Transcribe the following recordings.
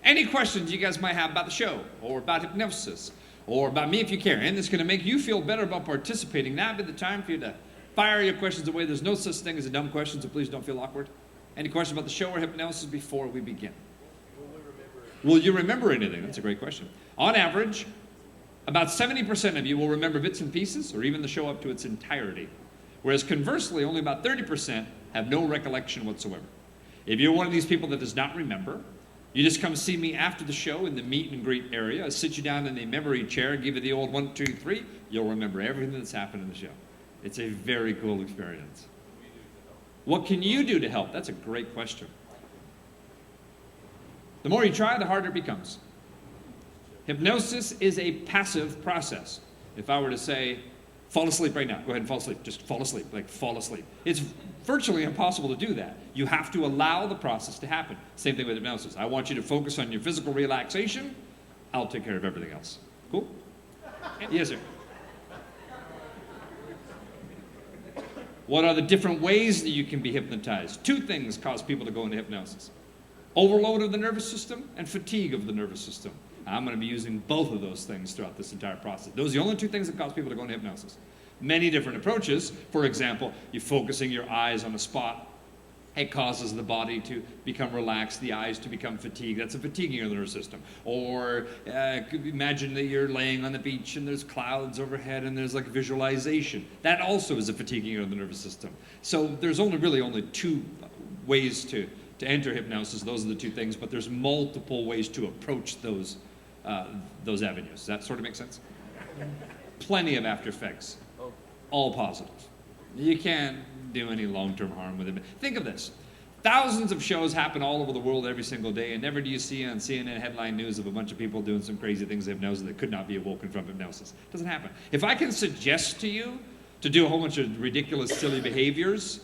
Any questions you guys might have about the show, or about hypnosis, or about me if you care, and it's going to make you feel better about participating, now would be the time for you to fire your questions away. There's no such thing as a dumb question, so please don't feel awkward. Any questions about the show or hypnosis before we begin? Will you remember anything? That's a great question. On average, about 70% of you will remember bits and pieces, or even the show up to its entirety. Whereas conversely, only about 30% have no recollection whatsoever. If you're one of these people that does not remember, you just come see me after the show in the meet and greet area. I'll sit you down in the memory chair, give you the old 1, 2, 3. You'll remember everything that's happened in the show. It's a very cool experience. What can you do to help? That's a great question. The more you try, the harder it becomes. Hypnosis is a passive process. If I were to say, fall asleep right now, go ahead and fall asleep. Just fall asleep, like fall asleep. It's virtually impossible to do that. You have to allow the process to happen. Same thing with hypnosis. I want you to focus on your physical relaxation. I'll take care of everything else. Cool? Yes, sir. What are the different ways that you can be hypnotized? 2 things cause people to go into hypnosis. Overload of the nervous system and fatigue of the nervous system. I'm going to be using both of those things throughout this entire process. Those are the only 2 things that cause people to go into hypnosis. Many different approaches. For example, you're focusing your eyes on a spot. It causes the body to become relaxed, the eyes to become fatigued. That's a fatiguing of the nervous system. Or imagine that you're laying on the beach and there's clouds overhead and there's like visualization. That also is a fatiguing of the nervous system. So there's really only 2 ways to enter hypnosis. Those are the 2 things, but there's multiple ways to approach those avenues. Does that sort of make sense? Plenty of after effects, all positive. You can't do any long-term harm with it. Think of this. Thousands of shows happen all over the world every single day, and never do you see on CNN headline news of a bunch of people doing some crazy things of hypnosis that could not be awoken from hypnosis. It doesn't happen. If I can suggest to you to do a whole bunch of ridiculous, silly behaviors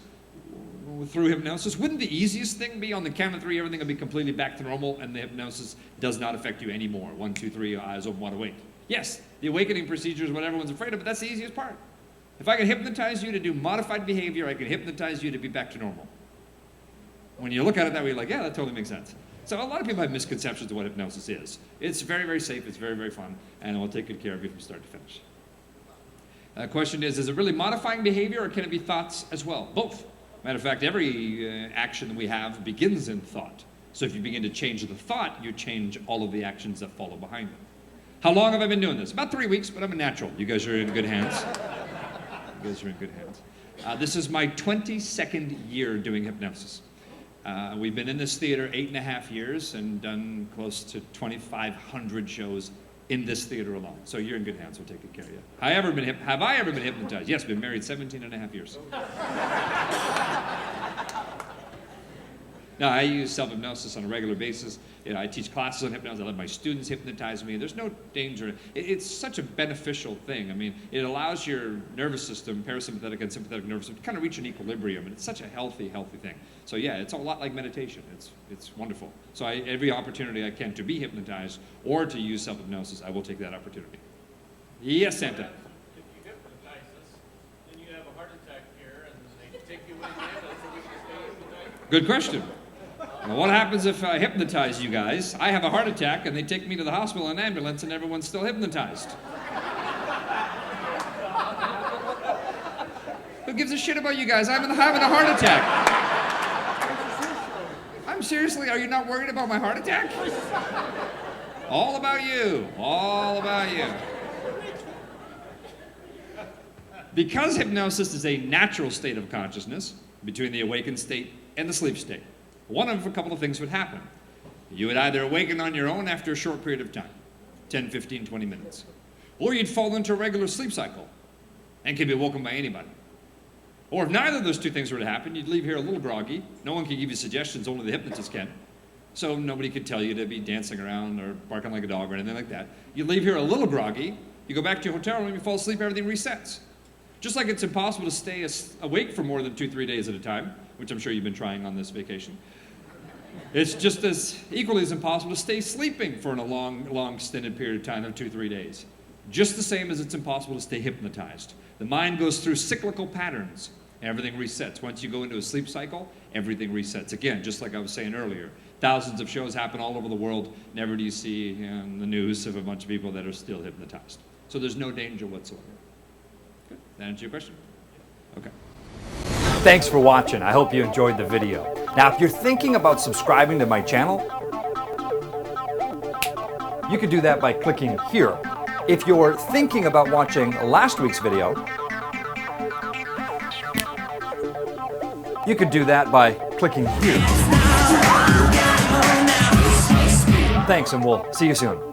through hypnosis, wouldn't the easiest thing be on the count of 3, everything will be completely back to normal, and the hypnosis does not affect you anymore? 1, 2, 3, eyes open, wide awake. Yes, the awakening procedure is what everyone's afraid of, but that's the easiest part. If I can hypnotize you to do modified behavior, I can hypnotize you to be back to normal. When you look at it that way, you're like, yeah, that totally makes sense. So a lot of people have misconceptions of what hypnosis is. It's very, very safe, it's very, very fun, and it will take good care of you from start to finish. The question is it really modifying behavior, or can it be thoughts as well? Both. Matter of fact, every action that we have begins in thought. So if you begin to change the thought, you change all of the actions that follow behind it. How long have I been doing this? About 3 weeks, but I'm a natural. You guys are in good hands. You guys are in good hands. This is my 22nd year doing hypnosis. We've been in this theater 8.5 years and done close to 2,500 shows in this theater alone. So you're in good hands. We'll take good care of you. Have I ever been hypnotized? Yes, been married 17.5 years. Now, I use self-hypnosis on a regular basis. I teach classes on hypnosis. I let my students hypnotize me. There's no danger. It's such a beneficial thing. I mean, it allows your nervous system, parasympathetic and sympathetic nervous system, to kind of reach an equilibrium. And it's such a healthy thing. So yeah, it's a lot like meditation. It's wonderful. So every opportunity I can to be hypnotized or to use self-hypnosis, I will take that opportunity. Yes, Santa. If you hypnotize us, then you have a heart attack here, and they take you away in the ambulance, and we can stay hypnotized. Good question. Well, what happens if I hypnotize you guys? I have a heart attack, and they take me to the hospital in an ambulance, and everyone's still hypnotized. Who gives a shit about you guys? I'm having a heart attack. I'm seriously, are you not worried about my heart attack? All about you. All about you. Because hypnosis is a natural state of consciousness between the awakened state and the sleep state, one of a couple of things would happen. You would either awaken on your own after a short period of time, 10, 15, 20 minutes, or you'd fall into a regular sleep cycle and could be woken by anybody. Or if neither of those 2 things were to happen, you'd leave here a little groggy. No one can give you suggestions, only the hypnotist can. So nobody could tell you to be dancing around or barking like a dog or anything like that. You leave here a little groggy, you go back to your hotel room, you fall asleep, everything resets. Just like it's impossible to stay awake for more than 2-3 days at a time, which I'm sure you've been trying on this vacation. It's just as equally as impossible to stay sleeping for a long extended period of time of 2-3 days. Just the same as it's impossible to stay hypnotized. The mind goes through cyclical patterns. Everything resets. Once you go into a sleep cycle, everything resets. Again, just like I was saying earlier, Thousands of shows happen all over the world. Never do you see in the news of a bunch of people that are still hypnotized. So there's no danger whatsoever. Good. That answer your question? Okay. Thanks for watching. I hope you enjoyed the video. Now, if you're thinking about subscribing to my channel, you could do that by clicking here. If you're thinking about watching last week's video, you could do that by clicking here. Thanks, and we'll see you soon.